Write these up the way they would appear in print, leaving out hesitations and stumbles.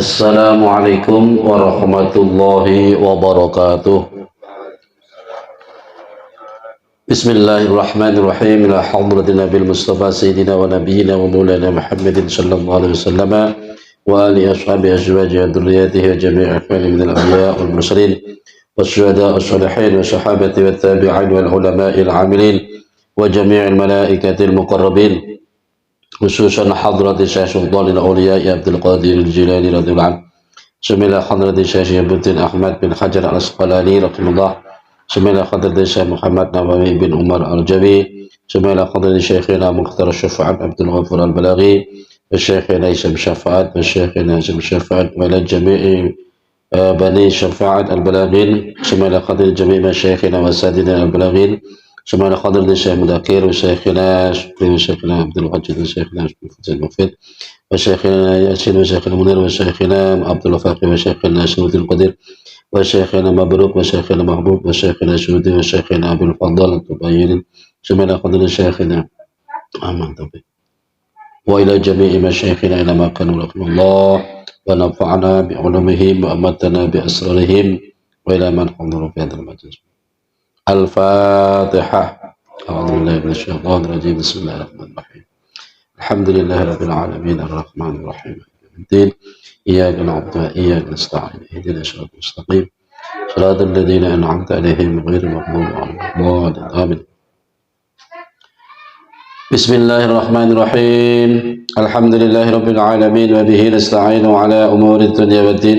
Assalamualaikum warahmatullahi wabarakatuh. Bismillahirrahmanirrahim. Ila hadratin Nabil Mustafa Sayyidina wa Nabiyina wa Maulana Muhammadin sallallahu alaihi wasallam wa ali ashabi azwaji wa dhurriyyatihi wa jami'i akhwani min al-anbiya wal mursalin wasyuhada was-salihin wa sahabati wa tabi'in wal ulama'i al-amilin wa jami'il malaikatil muqarrabin khususan hadrati Syekh Sultan al-Awliya Abdul Qadir al-Jilani radhiyallahu anhu. Semila hadrati Syekh Syabuddin Ahmad bin Hajar al-Asqalani rahimahullah. Semila hadrati Syekh Muhammad Nawawi bin Umar al-Jawi. Semila hadrati Syekhina Mukhtar Syafa'at Abdul Ghafur al-Balaghi. Syekhina Isam Syafa'at wa Syekhina Isam Syafa'at wa ila jami'i bani Syafa'at al-Balaghin. Semila hadrati jami'i masyayikhina wa sadina al-Balaghin. سمعنا حضرة الشيخ مذاكر وشيخنا شكري وشيخنا عبد الوهاب وشيخنا فتح المفيد وشيخنا ياسين وشيخنا منير وشيخنا عبد الوفاق وشيخنا شهود القدير وشيخنا مبروك وشيخنا محبوب وشيخنا شهودي وشيخنا أبو الفضل الطبيين. سمعنا حضرة شيخنا أمان طبي وإلى جميع مشايخنا إلى ما كانوا رحمه الله ونفعنا بعلومهم وأمتنا بأسرارهم وإلى من حضروا في هذا المجلس. الفاتحة. أعوذ بالله من الشيطان الرجيم. بسم الله الرحمن الرحيم. الحمد لله رب العالمين الرحمن الرحيم مالك الدين إياك نعبد وإياك نستعين اهدنا الصراط المستقيم صراط الذين أنعمت عليهم غير المغضوب عليهم ولا الضالين آمين. بسم الله الرحمن الرحيم. الحمد لله رب العالمين وبه نستعين على أمور الدنيا والدين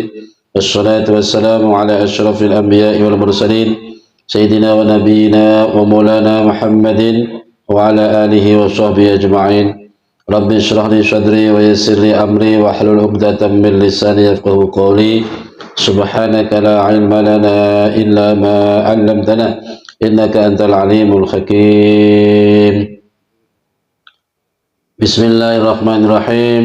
والصلاة والسلام على أشرف الأنبياء والمرسلين سيدنا ونبينا ومولانا محمد وعلى آله وصحبه أجمعين. رب اشرح لي صدري ويسر لي أمري واحلل عقدة من لساني يفقهوا قولي. سبحانك لا علم لنا إلا ما علمتنا إنك أنت العليم الحكيم. بسم الله الرحمن الرحيم.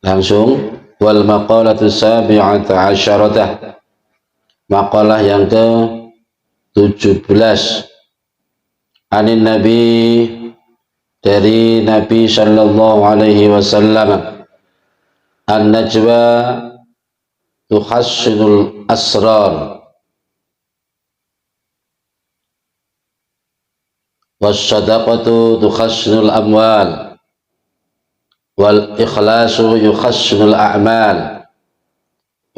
Langsung wal maqalatu sabi'ata asyarata. Makalah yang ke-17 anin Nabi, dari Nabi sallallahu alaihi wasallam, an-najwa tuhassinul asrar was-sadaqatu tuhassinul amwal wal ikhlasu yuhassinul a'mal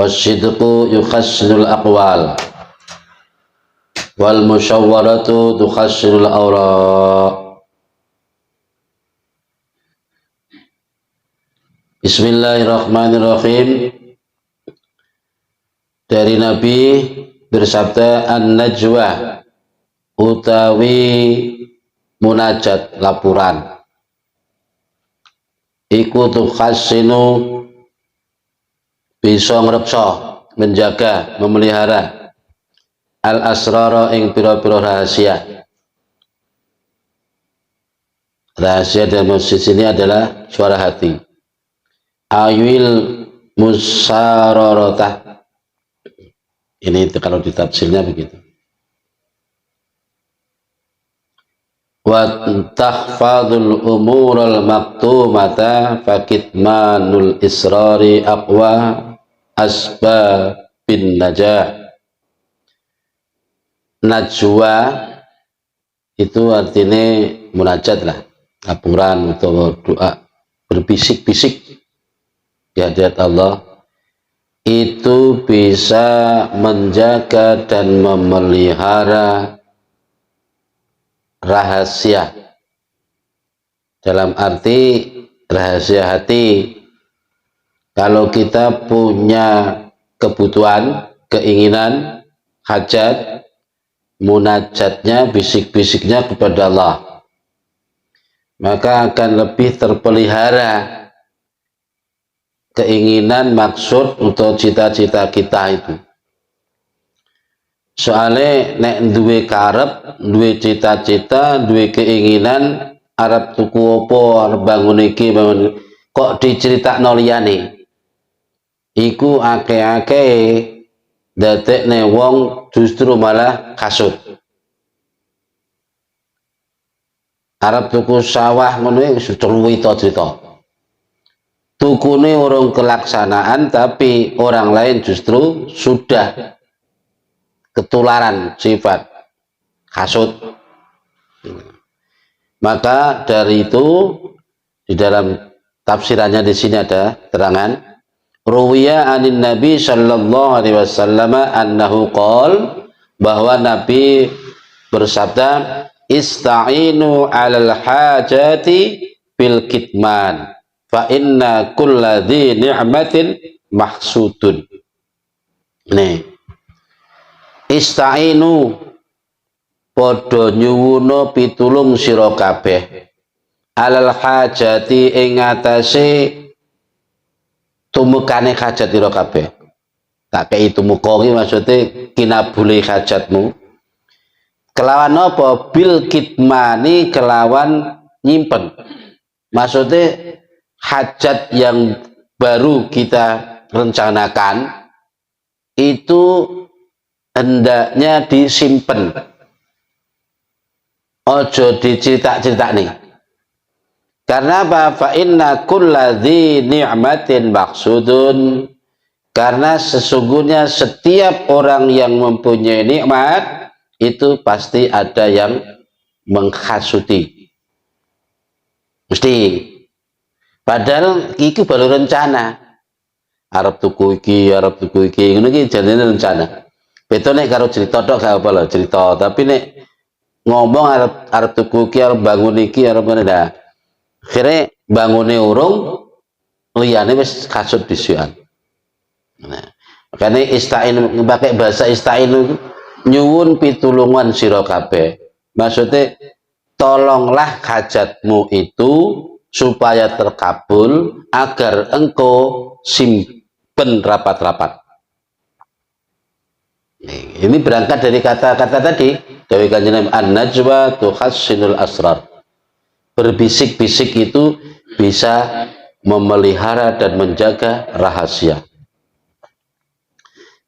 wasidqu yukhassinul aqwal wal musyawwaratu tukhassinul awra. Bismillahirrahmanirrahim. Dari Nabi bersabda, an-najwa utawi munajat laporan iku tukhassinu bisa ngreksa, menjaga, memelihara al-asrara ing pira-pira rahasia. Rahasia dalam sisi ini adalah suara hati. Awil musararata. Ini kalau ditafsirnya begitu. Wa tahfadul umural maktumata fakitmanul israri aqwa asbabin najah. Najwa itu artinya munajat lah, laporan atau doa, berbisik-bisik di hadirat Allah, itu bisa menjaga dan memelihara rahasia, dalam arti rahasia hati. Kalau kita punya kebutuhan, keinginan, hajat, munajatnya, bisik-bisiknya kepada Allah, maka akan lebih terpelihara keinginan, maksud untuk cita-cita kita itu. Soalnya nek duwe karep, duwe cita-cita, duwe keinginan, arep tuku opo, arep bangun iki, bangun kok diceritakno liyane, iku ake-ake dadekne wong justru malah kasut. Arab tuku sawah ngono wis luwih to cerita. tukune urung kelaksanaan tapi orang lain justru sudah ketularan sifat hasud. Maka dari itu di dalam tafsirannya di sini ada terangan ruwiya anin nabi sallallahu alaihi wasallam annahu qol, bahwa Nabi bersabda ista'inu 'alal hajati bil kitman fa inna kulladzi ni'matin mahsudun. Nih, ista'inu padha nyuwuna pitulung sira kabeh alal hajati ing atase tumekane hajat sira kabeh. Tak kei tumuka iki maksude kinabule hajatmu. Kelawan apa? Bil kitmani, kelawan nyimpen. Maksudnya hajat yang baru kita rencanakan itu hendaknya disimpan. Ojo dicerita-cerita nih. Karena apa? Fa inna kulladzi ni'matin maksudun. Karena sesungguhnya setiap orang yang mempunyai nikmat itu pasti ada yang menghasuti. Mesti. Padahal itu baru rencana. Arab tuku iki, ngono iki janjane rencana. Beto nek karo cerita tok gak apa lho, cerita, tapi nek ngomong arep tuku iki, arep bangun iki, arep ngene dah. Akhire bangune urung liyane wis kasut disian. Nah, makanya ista'in pakai bahasa ista'in nyuwun pitulungan sira kabeh. Maksudnya tolonglah hajatmu itu supaya terkabul agar engkau simpen rapat-rapat. Ini berangkat dari kata-kata tadi dari kanjeng an-najwa tuhassinul asrar. Berbisik-bisik itu bisa memelihara dan menjaga rahasia.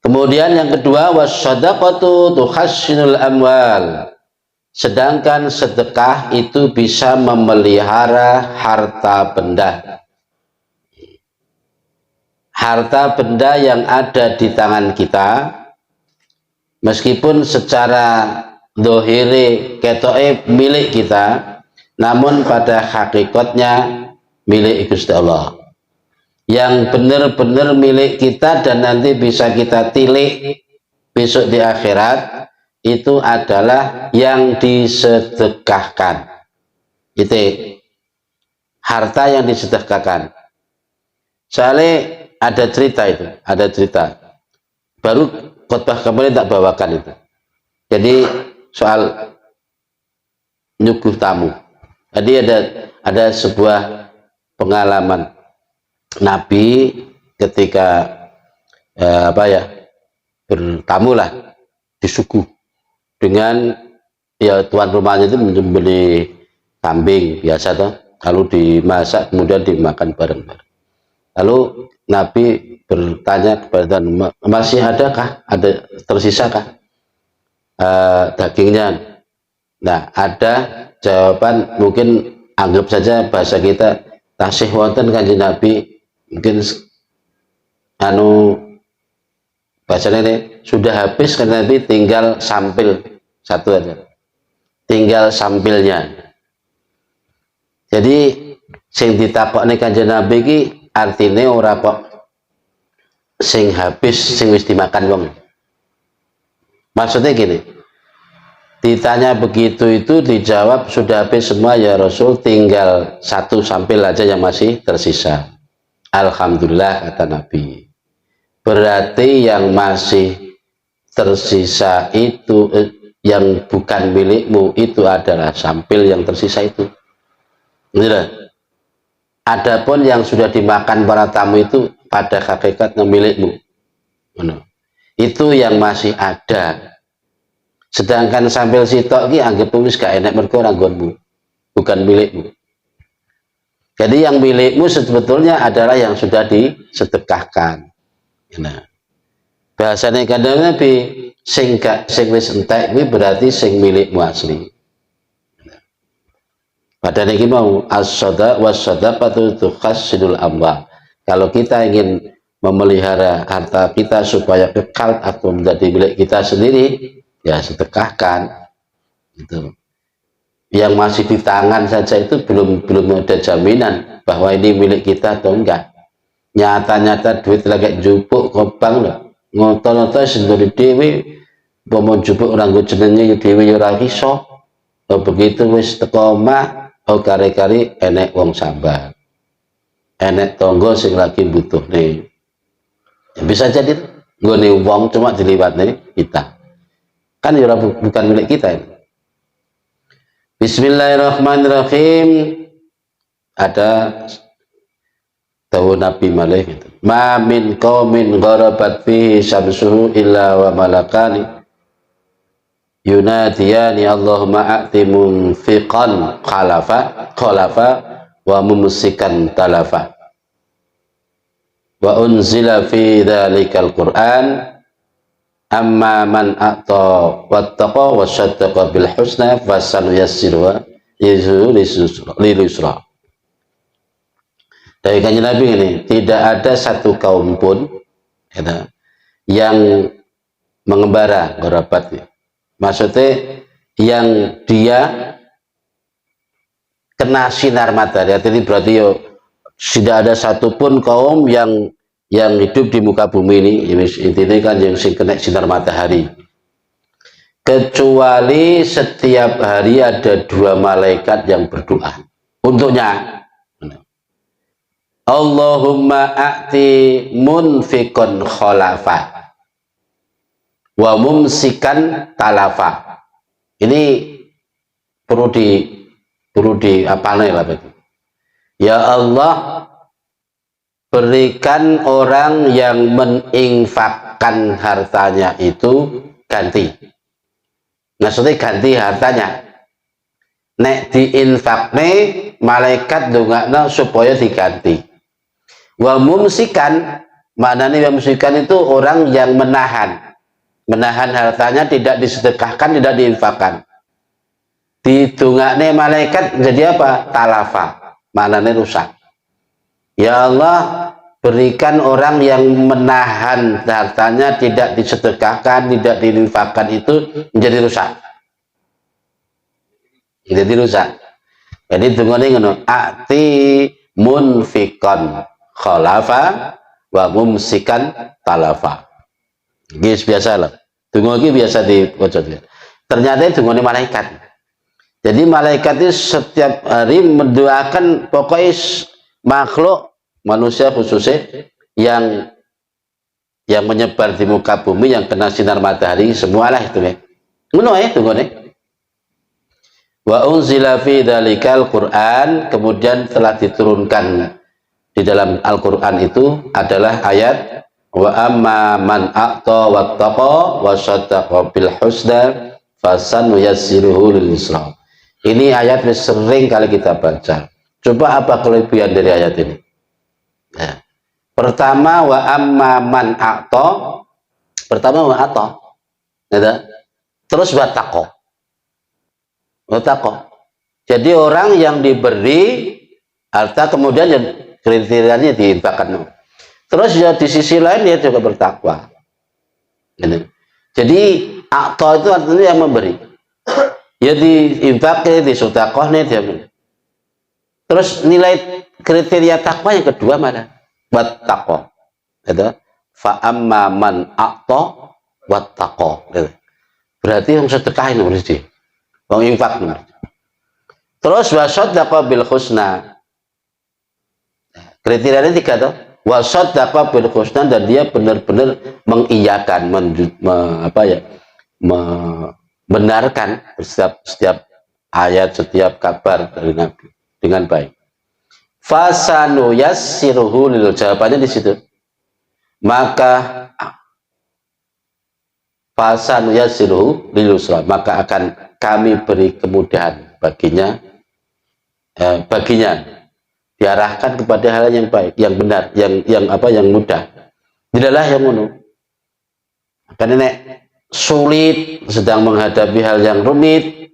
Kemudian yang kedua wasadaqatu tuhassinul amwal. Sedangkan sedekah itu bisa memelihara harta benda. Harta benda yang ada di tangan kita meskipun secara dohiri ketoke milik kita, namun pada hakikatnya milik Gusti Allah. Yang benar-benar milik kita dan nanti bisa kita tilik besok di akhirat itu adalah yang disedekahkan. Itu harta yang disedekahkan. Soalnya ada cerita itu, ada cerita. Baru khotbah kemarin tak bawakan itu. Jadi soal nyuguh tamu. Jadi ada sebuah pengalaman Nabi ketika bertamu lah disuguh dengan ya tuan rumahnya itu membeli kambing biasa toh, lalu dimasak kemudian dimakan bareng-bareng. Lalu Nabi bertanya kepada tuan, masih adakah, ada tersisakah dagingnya? Nah, ada jawaban, mungkin anggap saja bahasa kita tasih wonten kanjeng Nabi, mungkin bahasanya ini sudah habis kan Nabi, tinggal sampil satu aja, tinggal sampilnya. Jadi sing ditakokne kanjeng Nabi iki artine ora kok sing habis sing wis dimakan wong. Maksudnya gini, ditanya begitu itu dijawab sudah habis semua ya Rasul, tinggal satu sampil aja yang masih tersisa. Alhamdulillah kata Nabi. Berarti yang masih tersisa itu yang bukan milikmu itu adalah sampil yang tersisa itu. Adapun yang sudah dimakan para tamu itu pada hakikatnya milikmu. Itu yang masih ada. Sedangkan sampil sitok ini anggap wis gak enak mergo ora nggonmu, bukan milikmu. Jadi yang milikmu sebetulnya adalah yang sudah disedekahkan. Nah, bahasanya kadang Nabi sing wis entek kuwi berarti sing milikmu asli. Padahal iki mau as-shada was-sadaqatu tukhassinul amwal. Kalau kita ingin memelihara harta kita supaya kekal atau menjadi milik kita sendiri, ya sedekahkan. Gitu. Yang masih di tangan saja itu belum ada jaminan bahwa ini milik kita atau enggak. Nyata-nyata duit lagi jupuk kopang loh, ngotot-ngotot sendiri dewi, mau jupuk orang gue jenenge dewi ora iso. Begitu wis teko omah, kari-kari enek wong sambat, enek tonggo sing lagi butuh nih. Ya, bisa jadi nggone wong cuma diliwat nih kita, kan ya bukan milik kita ini. Bismillahirrahmanirrahim. Ada tahu Nabi Malih gitu. Ma min qaumin gharabat fihi syamsuhu illa wa malakani yunadiyani Allahumma a'ti munfiqan khalafa wa mumsikan talafa. Wa unzila fi dhalikal Qur'an amma man a'ta wattaqa wa syaddaqa bil husna fasanuyassiruha lil yusra. Dari kanjeng Nabi ini, tidak ada satu kaum pun ya, yang mengembara garabat. Maksudnya yang dia kena sinar matahari. Jadi berarti yo tidak ada satupun kaum yang hidup di muka bumi ini, intinya kan yang kena sinar matahari, kecuali setiap hari ada 2 malaikat yang berdoa untuknya. Allahumma a'ti munfiqan khalafa wa mumsikan talafa. Ini perlu di apa nih lah begitu. Ya Allah, berikan orang yang menginfakkan hartanya itu ganti. Maksudnya ganti hartanya. Nek diinfakne malaikat dongakna supaya diganti. Wa mumsikan, maknanya mumsikan itu orang yang menahan hartanya, tidak disedekahkan, tidak diinfakkan. Didongakne malaikat jadi apa? Talafa, maknanya rusak. Ya Allah, berikan orang yang menahan hartanya, tidak disedekahkan, tidak diinfakkan itu menjadi rusak. Jadi rusak. Jadi dungane ngono, a'ti munfiqan khalafa wa mumsikan talafa. Iki biasa lah. Donga iki biasa dibaca. Ternyata dungane malaikat. Jadi malaikat itu setiap hari mendoakan pokoknya makhluk manusia khususnya yang menyebar di muka bumi, yang kena sinar matahari semualah itu ya. Ngono ya dungane. Wa unzila fi dzalikal Qur'an, kemudian telah diturunkan di dalam Al-Qur'an itu adalah ayat wa amma man a'ta wattaqa wa saddaqa bil husna fasanuyassiruhu lil yusra. Ini ayat yang sering kali kita baca. Coba apa kelebihan dari ayat ini? Ya. Pertama wa amma man a'ta, pertama wa a'ta. Ya. Terus wattaqa. Jadi orang yang diberi harta kemudian kriterianya diinfakkan. Terus ya di sisi lain dia juga bertakwa. Jadi akta itu artinya yang memberi. Ya diinfakkan, disedekahkan dia. Terus nilai kriteria takwa yang kedua mana? Wattaqo. Itu fa amma man a'ta wattaqo. Berarti yang sedekah ini berarti. Wong infak. Terus wasaddaqa bil husna. Kriterianya 3 tuh. Wasaddaqa bil husna, dan dia benar-benar mengiyakan, membenarkan setiap ayat, setiap kabar dari Nabi dengan baik. Fasanu yassiruhu lil, jawabannya di situ. Maka fasanu yassiruhu lil usra, maka akan kami beri kemudahan baginya, diarahkan kepada hal yang baik, yang benar, yang mudah. Tidaklah yang ngono. Karena nek sulit, sedang menghadapi hal yang rumit,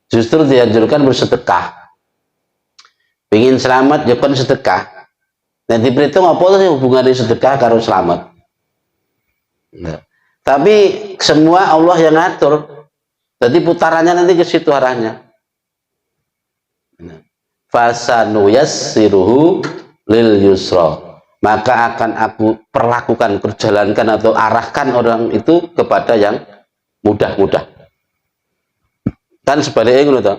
justru dianjurkan bersedekah. Ingin selamat, ya kan sedekah. Nah, diperhitung apa sih hubungannya sedekah karo selamat. Nah, tapi semua Allah yang ngatur. Jadi putarannya nanti ke situ arahnya. Nah, fasanuyassiruhu lil yusra. Maka akan aku perlakukan, perjalankan atau arahkan orang itu kepada yang mudah-mudah. Kan sebaliknya gitu toh.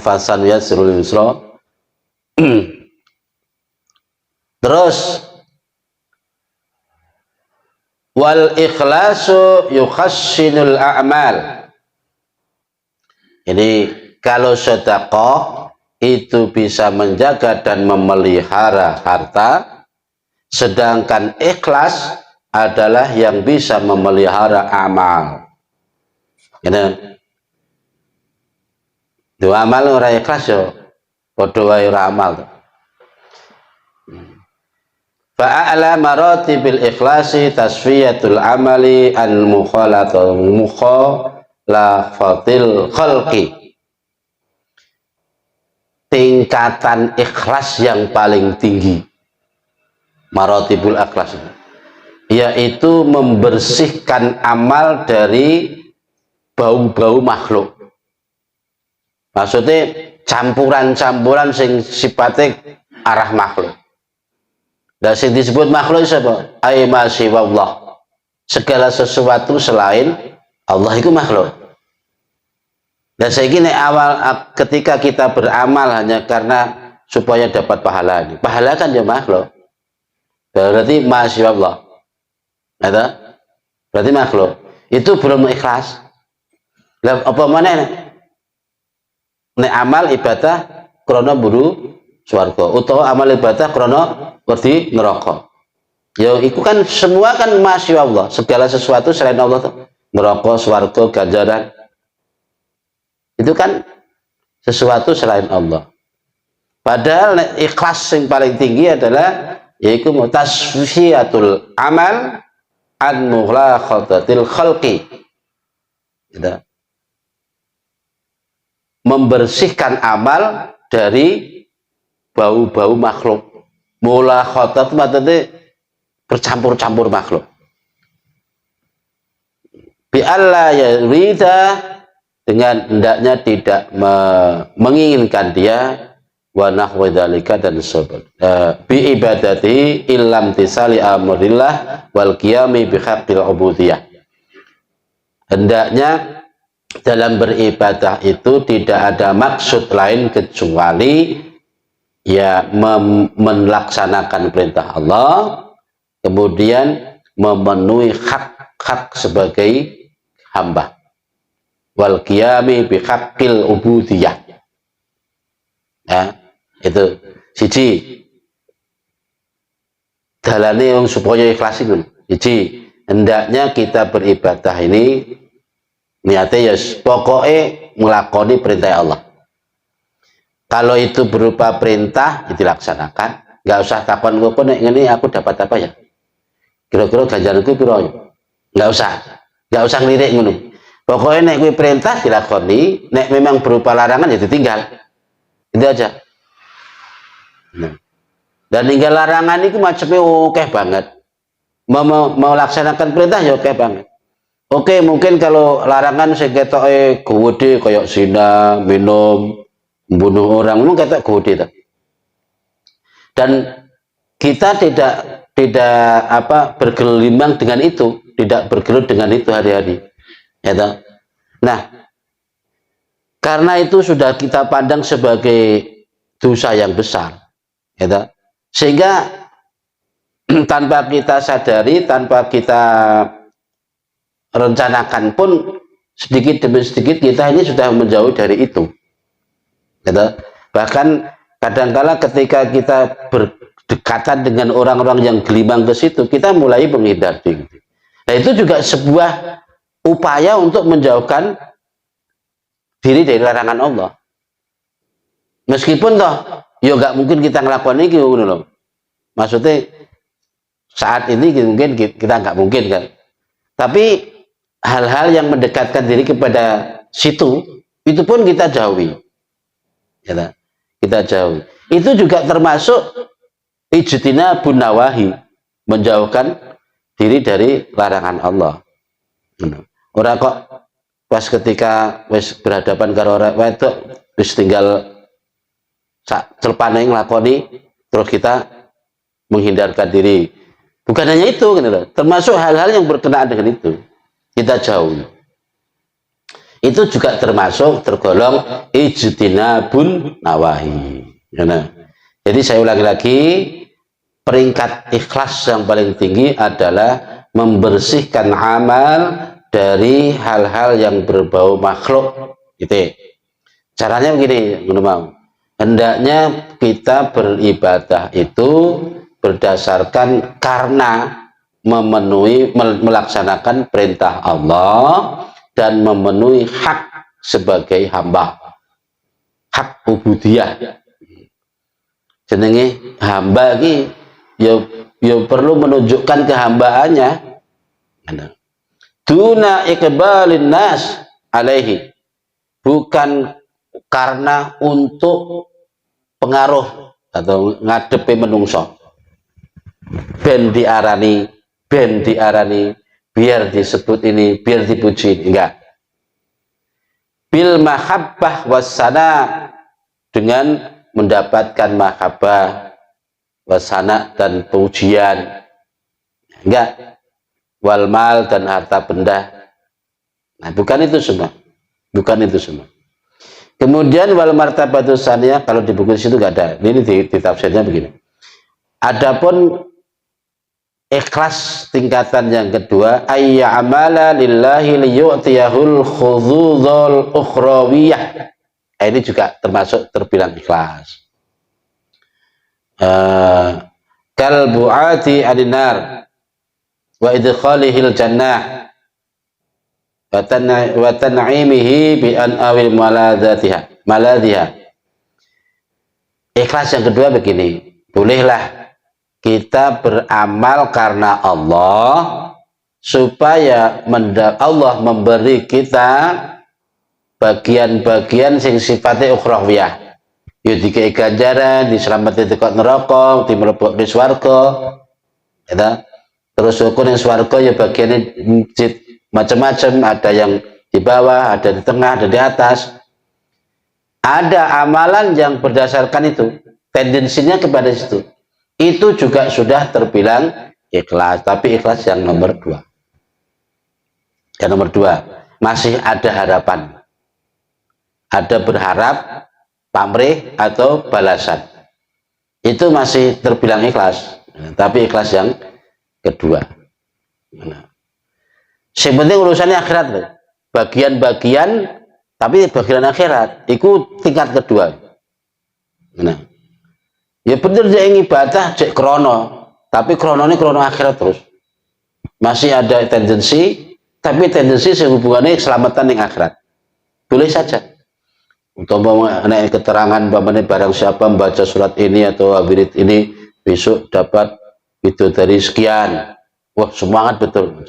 Fasanuyassiruhu lil yusra. Terus wal ikhlasu yukhassinul a'mal. Jadi kalau sedekah itu bisa menjaga dan memelihara harta, sedangkan ikhlas adalah yang bisa memelihara amal. Ini dua amal ora ikhlas yo padha wae ora amal. Fa'ala maratibil ikhlasi tasfiyatul amali an mukhalafatil khalqi. Tingkatan ikhlas yang paling tinggi, maratibul ikhlas, yaitu membersihkan amal dari bau-bau makhluk. Maksudnya campuran-campuran sing sifatnya arah makhluk. Dan sing disebut makhluk siapa? Ai ma siwallah. Segala sesuatu selain Allah itu makhluk. Dan saya kira awal ketika kita beramal hanya karena supaya dapat pahala ini. Pahala kan ya makhluk. Berarti ma siwallah. Ada? Berarti makhluk. Itu belum ikhlas. Lah apa mana? Nek amal ibadah krana buru swarga utawa amal ibadah krana wedi neraka. Ya itu kan semua kan masya Allah, segala sesuatu selain Allah tuh. Neraka, swarga, ganjaran. Itu kan sesuatu selain Allah. Padahal ikhlas yang paling tinggi adalah yaitu mutasfiyatul amal an mughlakhatatil khalqi. Gitu. Membersihkan amal dari bau-bau makhluk. Mula khotat maksudnya bercampur-campur makhluk. Bi alla yurida, dengan hendaknya tidak menginginkan dia, wa nahwa dzalika dan sebagainya. Bi ibadati illam tisali amrillah wal qiyami bi haqqil ubudiyah. Hendaknya dalam beribadah itu tidak ada maksud lain kecuali ya melaksanakan perintah Allah, kemudian memenuhi hak-hak sebagai hamba. Wal qiyami bi haqqil ubudiyah. Ya, itu siji. Dalane yang supaya ikhlas itu. Siji, hendaknya kita beribadah ini niatnya ya pokoknya melakoni perintah Allah. Kalau itu berupa perintah ya dilaksanakan, nggak usah takon kok nek ngene aku dapat apa ya, kira-kira ganjaranku piro ya, nggak usah ngelirik ngono. Pokoknya nek kuwi perintah dilakoni, nek memang berupa larangan ya ditinggal, itu aja. Nah. Dan tinggal larangan itu macamnya oke banget, mau laksanakan perintah ya oke banget. Oke, mungkin kalau larangan saya ketoke gede kayak zina, minum, membunuh orang, mungkin ketok gede. Dan kita tidak bergelimang dengan itu, tidak bergelut dengan itu hari-hari. Ya, nah, karena itu sudah kita pandang sebagai dosa yang besar, ya, sehingga tanpa kita sadari, tanpa kita rencanakan pun sedikit demi sedikit kita ini sudah menjauh dari itu. Gitu. Bahkan kadangkala ketika kita berdekatan dengan orang-orang yang gelimang ke situ, kita mulai menghindari. Nah, itu juga sebuah upaya untuk menjauhkan diri dari larangan Allah. Meskipun toh, ya nggak mungkin kita ngelakuin ini, loh. Maksudnya saat ini mungkin kita nggak mungkin kan. Tapi hal-hal yang mendekatkan diri kepada situ, itu pun kita jauhi. Ya, kita jauhi. Itu juga termasuk ijtinabun nawahi, menjauhkan diri dari larangan Allah. Ora kok pas ketika wis berhadapan karo orang wedok wis tinggal sak celpane nglakoni terus kita menghindarkan diri. Bukan hanya itu gitu loh. Termasuk hal-hal yang berkenaan dengan itu kita jauh. Itu juga termasuk tergolong ijtinabun nawahi. Jadi saya ulangi lagi, peringkat ikhlas yang paling tinggi adalah membersihkan amal dari hal-hal yang berbau makhluk. Gitu. Caranya begini, hendaknya kita beribadah itu berdasarkan karena melaksanakan perintah Allah dan memenuhi hak sebagai hamba, hak ubudiyah. Jenenge hamba ini ya perlu menunjukkan kehambaannya. Duna iqbalin nas alaihi, bukan karena untuk pengaruh atau ngadepi menungso. Ben diarani, biar disebut ini, biar dipuji, enggak. Bil mahabbah wasana, dengan mendapatkan mahabbah wasana dan pujian, enggak. Wal mal dan harta benda. Nah, bukan itu semua. Kemudian wal martabatus saniyah, kalau di buku situ enggak ada. Ini di tafsirnya begini. Adapun ikhlas tingkatan yang kedua, ayya amala lillahi liyu'tiyahul khududul ukhrawiyah. Ini juga termasuk terbilang ikhlas. Kal bu'ati adinar wa idkhalihil jannah wa tan'imihi bi an'awil maladhiha. Ikhlas yang kedua begini, bolehlah kita beramal karena Allah supaya Allah memberi kita bagian-bagian sing sifatnya ukhrawiyah. Ya dikai ganjaran, diselamatkan dari neraka, dimlebok di swarga. Ya. Terus hukum yang swarga ya bagiannya macam-macam, ada yang di bawah, ada di tengah, ada di atas. Ada amalan yang berdasarkan itu, tendensinya kepada situ. Itu juga sudah terbilang ikhlas, tapi ikhlas yang nomor 2. Yang nomor 2, masih ada harapan. Ada berharap, pamrih atau balasan. Itu masih terbilang ikhlas, tapi ikhlas yang kedua. Sebenarnya urusannya akhirat, bagian-bagian, tapi bagian akhirat itu tingkat kedua. Ya bener dia ibadah cek krono, tapi krono ini krono akhirat terus. Masih ada tendensi, tapi tendensi sehubungannya keselamatan yang akhirat. Boleh saja. Untuk menaik keterangan barang siapa membaca surat ini atau wirid ini besok dapat itu dari sekian. Wah, semangat betul.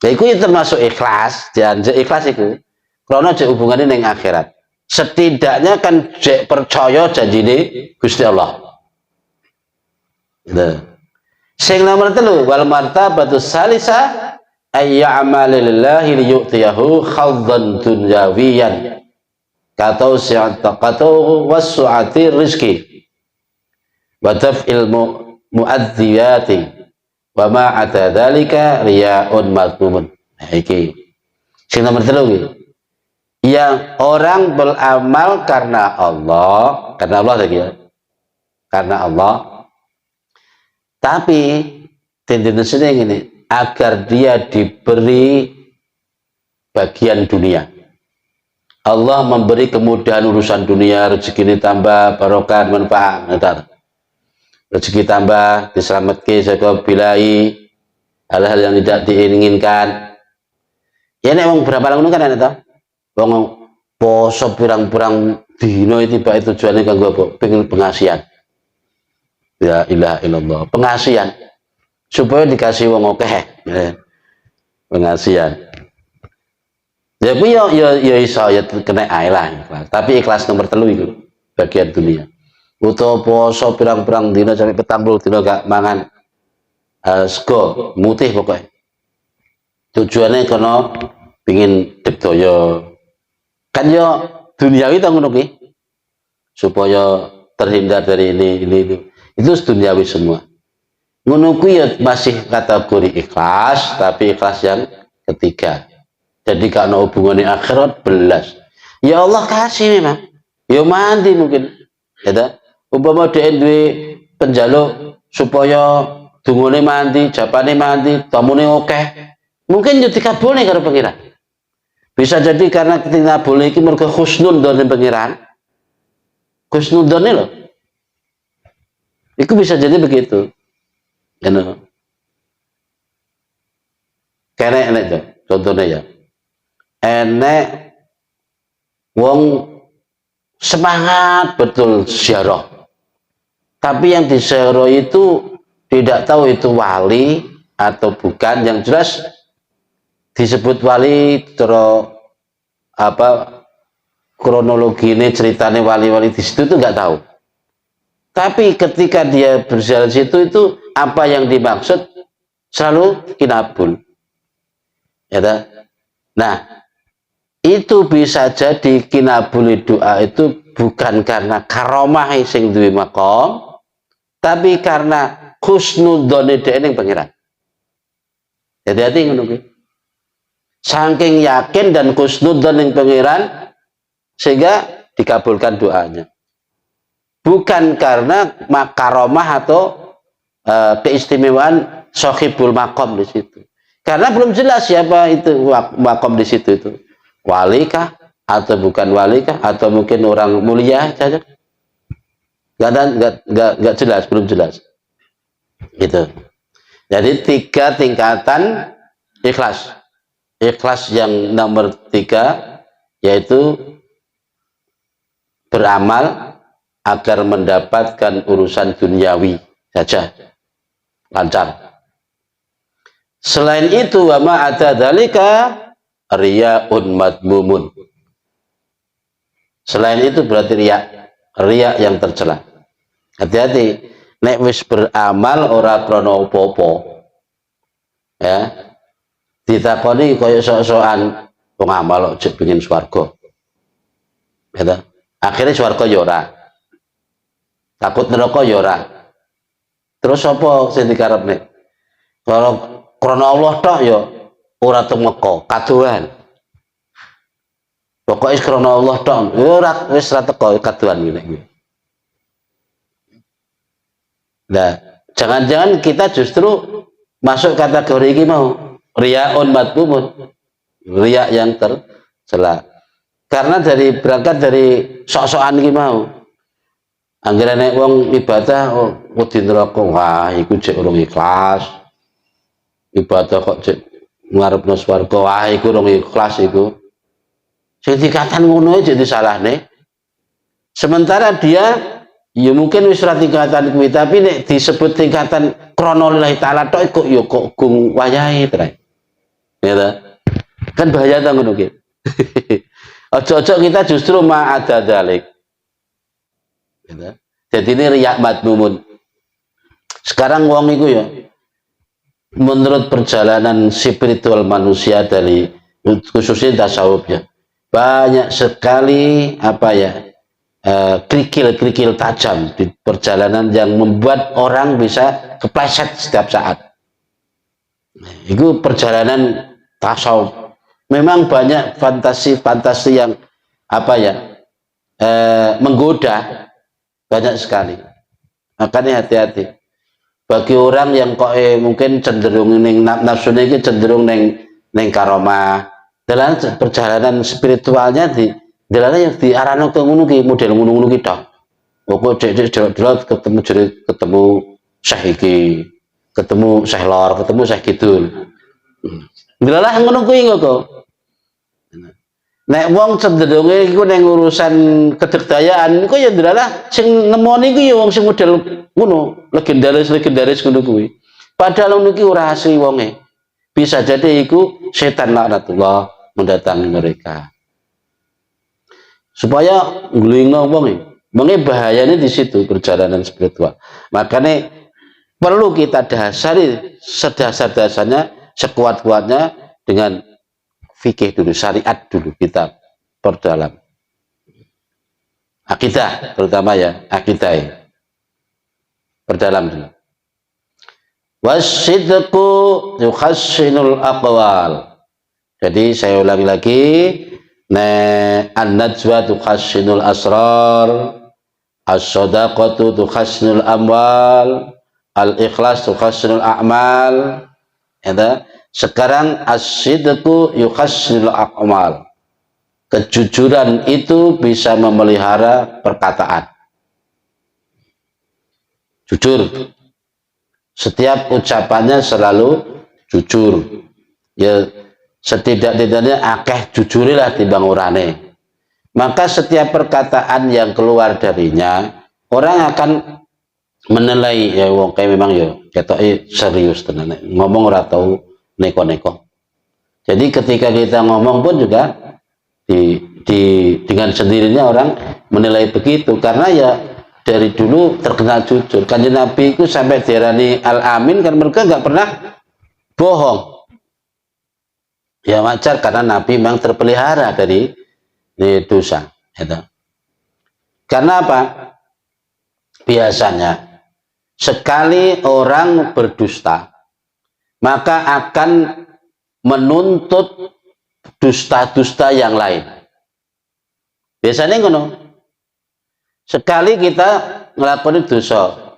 Ya itu termasuk ikhlas, jangan ikhlas itu. Krono cek hubungannya dengan akhirat. Setidaknya kan cek percaya janji ini Gusti Allah. Sing nomor 3, wal martabatus salisa ayya'amala lillahi liyu'tiyahu khaddan dunyawiyan katau wassu'ati rizki wa taf'il mu'adziyati wa ma'ata dhalika riya'un madmumun. Nah, iki sing nomor 3 yang orang beramal karena Allah lagi ya, karena Allah, tapi tendensinya ini agar dia diberi bagian dunia. Allah memberi kemudahan urusan dunia, rezeki ini tambah, barokah, manfaat, rezeki tambah, diselamatkan saka bilai hal-hal yang tidak diinginkan. Ya nek wong berapa lama kan ana to? Wong poso pirang-pirang dina tiba itu tujuannya kanggo apa? Pengen pengasihan. Ya ilaha illallah, pengasihan supaya dikasih wong akeh. Pengasihan. Ya ku ya iso ya kena ae lah, tapi ikhlas nomor 3 itu bagian dunia. utawa poso pirang-pirang dina sampai 40 dina gak mangan sego mutih pokoknya. Tujuannya karena pingin dibdaya. Kan yo duniawi ta ngono ki. Supaya terhindar dari ini. Itu duniawi semua. Ngono kuwi ya masih kategori ikhlas, tapi ikhlas yang ketiga. Jadi karena hubungannya akhirat belas. Ya Allah kasih memang. Ya mandi mungkin. Ya umpama dhek duwe penjaluk supaya dungane mandi, japane mandi, tamune akeh. Mungkin yo dikabulne karo pengiran. Bisa jadi karena ketika boleh iki mergo husnul dzon pengiran. Husnul dzon lho. Itu bisa jadi begitu. You know. Karena enek tuh, contohnya ya. Enek wong semangat betul ziarah. Tapi yang diziarah itu tidak tahu itu wali atau bukan, yang jelas disebut wali terus apa kronologi ini ceritanya wali-wali di situ itu nggak tahu. Tapi ketika dia berziarah di situ itu apa yang dimaksud selalu kinabul. Ya tak? Nah, itu bisa jadi kinabuli doa itu bukan karena karomah sing duwe makom, tapi karena husnudzone dhek ning pangeran. Hati-hati ngono kuwi. Saking yakin dan husnudzon ning pangeran sehingga dikabulkan doanya. Bukan karena makaromah atau keistimewaan sohibul makom di situ. Karena belum jelas siapa itu makom di situ itu. Wali kah atau bukan wali kah atau mungkin orang mulia saja. Nggak jelas, belum jelas. Gitu. Jadi 3 tingkatan ikhlas. Ikhlas yang nomor 3 yaitu beramal agar mendapatkan urusan duniawi saja lancar. Selain itu wa ma ada dzalika riyaun madmumun. Selain itu berarti riya yang tercela. Hati-hati, nek wis beramal ora krana apa-apa. Ya. Ditakoni kaya sok-sokan wong amal kok jek pengin swarga. Ya. Akhirnya swarga ya ora. Takut neraka ya ora. Terus apa sing dikarepne? Kalau krana Allah tok ya ora temeka, kadoan. Pokoke krana Allah tok, ora wis ora teko kadoan ngene. Nah, jangan-jangan kita justru masuk kategori ini mau riyaun madmumun, riya yang tercela. Karena berangkat dari sok-sokan iki mau. Anggere nek wong ibadah wedi neraka, wah iku jek urung ikhlas. Ibadah kok cek ngarepno swarga, wah iku rong ikhlas iku. Sing dikatan ngono ae jadi salahne. Sementara dia ya mungkin wis ora tingkatan kuwi, tapi nek disebut tingkatan kronologi taala tok kok ya kok gung wayahe trae. Ya ta? Kan bahaya ta ngono ki. Ojo-ojo kita justru ma ada dzalik. Ya. Jadi ini riya madmumun. Sekarang wong iku ya menurut perjalanan spiritual manusia dari khususnya tasawufnya banyak sekali apa ya kerikil-kerikil tajam di perjalanan yang membuat orang bisa kepleset setiap saat. Itu perjalanan tasawuf. Memang banyak fantasi-fantasi yang apa ya menggoda banyak sekali. Makanya hati-hati. Bagi orang yang kok mungkin cenderung neng nafsunya ini cenderung neng karomah dalam perjalanan spiritualnya dalam yang diarahkan ke ngono ki model ngono ki tok. Pokok jelek ketemu syekh iki, ketemu syekh lor, ketemu syekh kidul. Delalah ngono kuwi kok. Nek wong cenderunge iku ning urusan kedegdayaan iku ya delalah sing nemoni iku ya wong sing model ngono, legendaris ngono kuwi. Padahal niki ora asli wonge. Bisa jadi iku setan laknatullah mendatangi mereka. Supaya nglingno wong Mengenai bahayanya di situ perjalanan spiritual. Makanya perlu kita dasari sedasar-dasarnya, sekuat-kuatnya dengan fikih dulu, syariat dulu kita perdalam. Akidah terutama ya, akidah ya. Perdalam dulu. Wasidqu yukhassinul aqwal. Jadi saya ulangi lagi, an-najwa tukhassinul asrar, as-sadaqatu tukhassinul amwal, al-ikhlas tukhassinul a'mal. Ya, sekarang as-sidqu yukhassinul a'mal. Kejujuran itu bisa memelihara perkataan. Jujur. Setiap ucapannya selalu jujur. Ya, setidak-tidaknya akeh jujurilah timbang urane. Maka setiap perkataan yang keluar darinya, orang akan menilai ya wong kayak memang ya ketoke serius tenan. Ngomong ora tau neko-neko. Jadi ketika kita ngomong pun juga dengan sendirinya orang menilai begitu, karena ya dari dulu terkenal jujur. Kanjeng Nabi itu sampai diarani Al-Amin kan mereka nggak pernah bohong. Ya wajar karena Nabi memang terpelihara dari dosa. Gitu. Karena apa? Biasanya sekali orang berdusta, maka akan menuntut dusta-dusta yang lain. Biasanya ngono. Sekali kita ngelakuin dosa,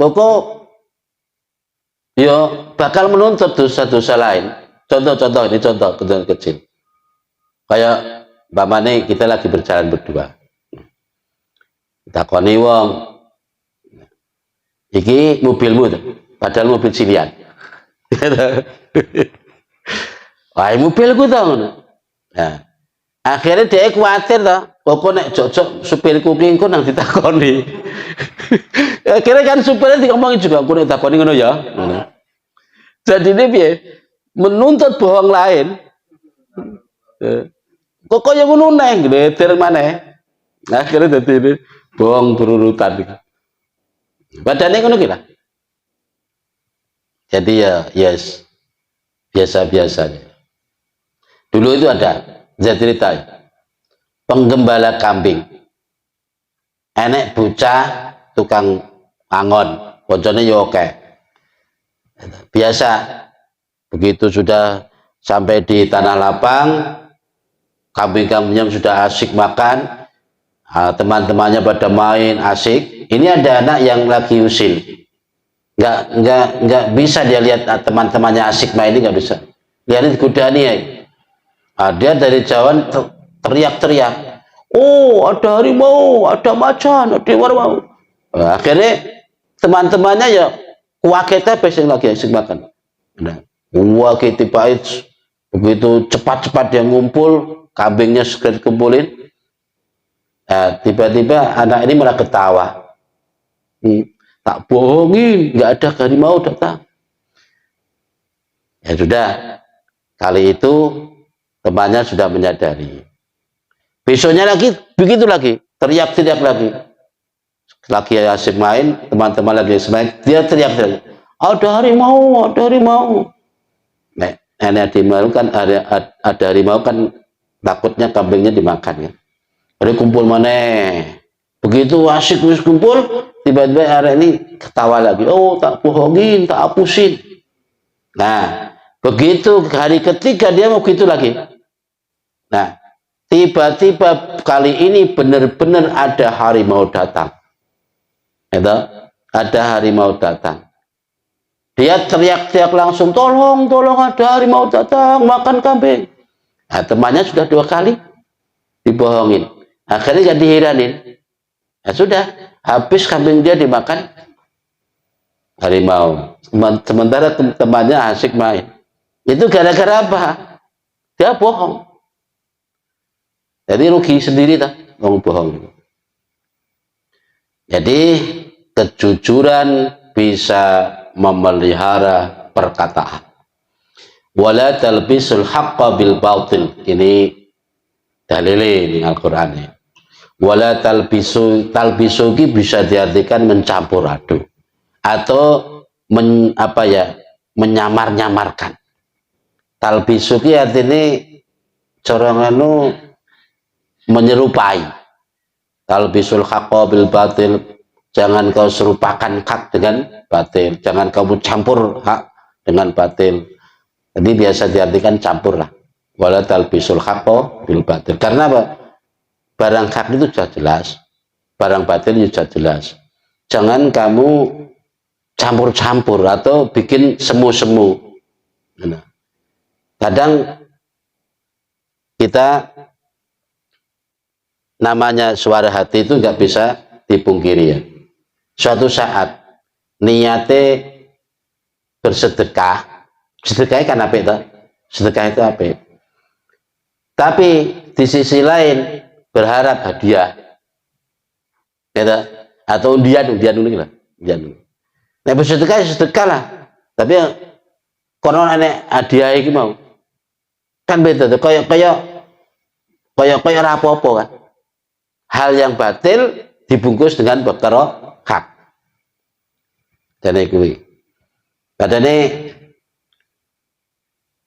pokok yo bakal menuntut dosa-dosa lain. Contoh-contoh ini contoh kecil. Kayak umpamane kita lagi berjalan berdua. Takoni wong, iki mobilmu tuh, padahal mobil silian. Wah, mobilku tau. Nah, akhirnya dia khawatir toh. Pokoknya cocok supirku kingko nang ditakoni. Akhirnya kan supirnya diomongin juga, aku nek takoni ngono ya. Jadi ini piye? Menuntut bohong lain. Kok kaya ngono neng, gleter maneh. Akhirnya dadi ini bohong berurutan. Padahal ngono kita. Jadi ya yes. Biasa-biasa. Dulu itu ada, saya cerita. Penggembala kambing, enek bocah tukang angon, bojone yo oke. Biasa, begitu sudah sampai di tanah lapang, kambing-kambingnya sudah asik makan, teman-temannya pada main asik. Ini ada anak yang lagi usil, nggak bisa dia lihat teman-temannya asik main ini, nggak bisa. Lihat kudani ya, dia dari jauhan teriak-teriak, oh ada harimau, ada macan, ada harimau. Nah, akhirnya teman-temannya ya kuaketa pesing lagi asik makan. Nah, kuaketi pahit, begitu cepat-cepat dia ngumpul, kambingnya segera dikumpulin. Nah, tiba-tiba anak ini malah ketawa. Tak bohongin, nggak ada harimau datang. Ya sudah, kali itu temannya sudah menyadari. Besoknya lagi begitu lagi, teriak-teriak lagi. Lagi asik main, teman-teman lagi asik main, dia teriak-teriak. Ada harimau, ada harimau. Nah, ada harimau kan ada harimau kan takutnya kambingnya dimakan kan. Ada kumpul mana? Begitu asik wis kumpul, tiba-tiba hari ini ketawa lagi. Oh, tak bohongin, tak hapusin. Nah, begitu hari ketiga dia mau gitu lagi. Nah, tiba-tiba kali ini benar-benar ada harimau datang. Itu, ada harimau datang. Dia teriak-teriak langsung, tolong, tolong ada harimau datang, makan kambing. Nah, temannya sudah 2 kali dibohongin. Akhirnya jadi hiranin. Ya sudah, habis kambing dia dimakan harimau. Sementara temannya asik main. Itu gara-gara apa? Dia bohong. Jadi rugi sendiri tak ngomong bohong. Jadi kejujuran bisa memelihara perkataan. Wala talbisul haqqa bil batil. Ini dalile di Al-Qur'an. Wala talbisu, talbisu ini bisa diartikan mencampur aduk atau menyamar-nyamarkan. Talbisu ini artinya coronganu menyerupai. Talbisul haqqa bil batil, jangan kau serupakan hak dengan batil, jangan kamu campur hak dengan batil. Jadi biasa diartikan campur lah. Wala talbisul haqqa bil batil. Karena apa? Barang hak itu sudah jelas, barang batil itu sudah jelas. Jangan kamu campur-campur atau bikin semu-semu. Nah, kadang kita namanya suara hati itu nggak bisa dipungkiri ya. Suatu saat niatnya bersedekah, sedekah kan apa itu? Sedekah itu apa? Tapi di sisi lain berharap hadiah, ya, atau undian dulu lah, undian dulu. Nah bersedekah sedekah lah, tapi konon aneh hadiah ini mau, kan beda tuh, kayak apa-apa kan. Hal yang batil dibungkus dengan perkara hak. Dan itu, kadang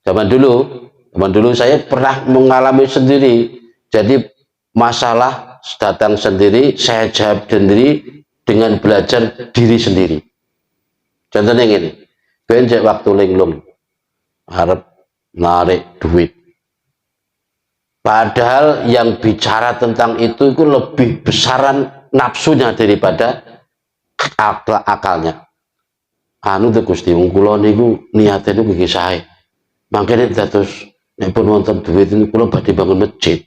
zaman dulu saya pernah mengalami sendiri. Jadi masalah datang sendiri, saya jawab sendiri dengan belajar diri sendiri. Contohnya gini, benjek waktu linglung, harap narik duit. Padahal yang bicara tentang itu lebih besaran nafsunya daripada akalnya. Anu tuh Gusti, wong kula niku niate niku nggih sae. Mangkene dados nek pun wonten duit niku kula badhe bangun masjid.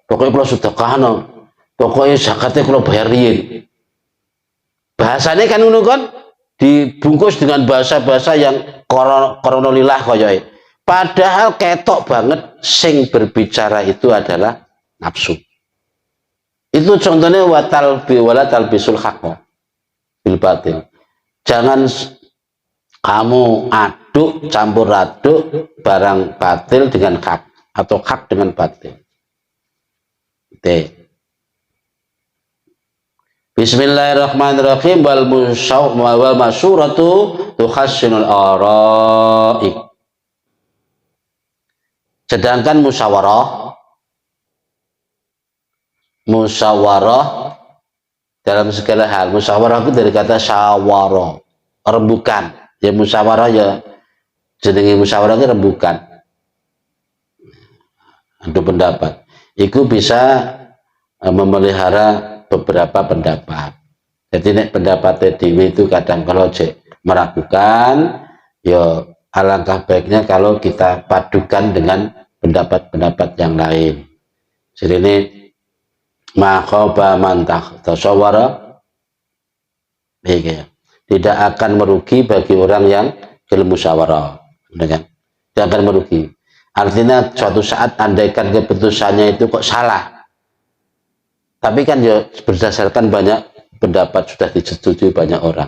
Pokoknya kula sedekahno. Pokoknya zakatnya kula bayar riyin. Bahasanya kan ngono kan dibungkus dengan bahasa-bahasa yang koronolilah koyoke. Padahal ketok banget sing berbicara itu adalah nafsu. Itu contohnya wala talbisul haqqa bil batil. Jangan kamu campur aduk barang batil dengan hak atau hak dengan batil. Bismillahirrahmanirrahim. Wal masyuratu tukhassinul ara'i. Sedangkan musyawarah dalam segala hal, musyawarah itu dari kata syawara, rembukan. Ya musyawarah ya jenenge musyawarah itu rembukan. Adu pendapat. Itu bisa memelihara beberapa pendapat. Jadi nek pendapat dewi itu kadang kalau meragukan, ya alangkah baiknya kalau kita padukan dengan pendapat-pendapat yang lain. Jadi ini makhaba mantah tasawwara, tidak akan merugi bagi orang yang ilmu musyawarah, kan? Tidak akan merugi. Artinya suatu saat andaikan keputusannya itu kok salah, tapi kan ya berdasarkan banyak pendapat sudah disetujui banyak orang.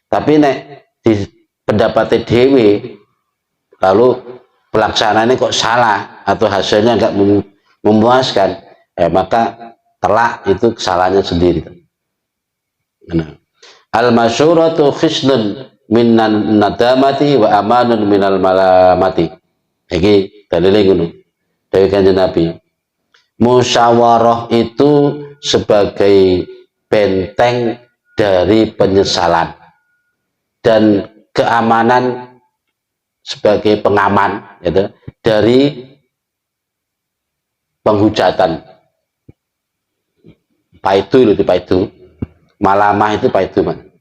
Tapi nek di pendapat dewi lalu pelaksanaannya kok salah atau hasilnya nggak memuaskan, maka telak itu kesalahannya sendiri. Al-masyuratu khisnun minan nadamati wa amanun minal malamati. Iki dalile ngono. Dari Kanjeng Nabi. Musyawarah itu sebagai benteng dari penyesalan dan keamanan sebagai pengaman, gitu, dari penghujatan. Paidu itu paidu, malamah itu paidu man.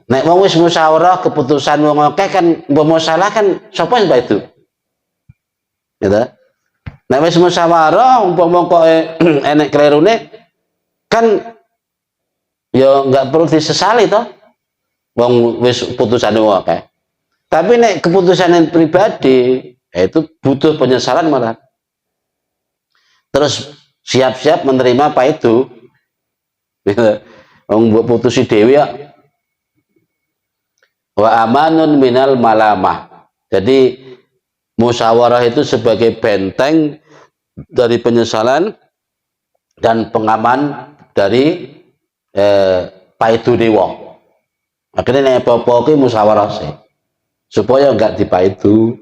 Nek wong wis musyawarah keputusan wong akeh kan mbok salah kan sapa sing paidu? Gitu. Nek wis musyawarah umpama kok enek klerune kan ya enggak perlu disesali toh. Wong wis putusane wong akeh. Tapi nek keputusan yang pribadi, itu butuh penyesalan malah. Terus siap-siap menerima apa itu? Buat putusi dewi ya. Wa amanun minal malamah. Jadi musyawarah itu sebagai benteng dari penyesalan dan pengaman dari paidu dewa. Akhirnya nek apa-apa ki musyawarah sih supaya enggak dipaidu.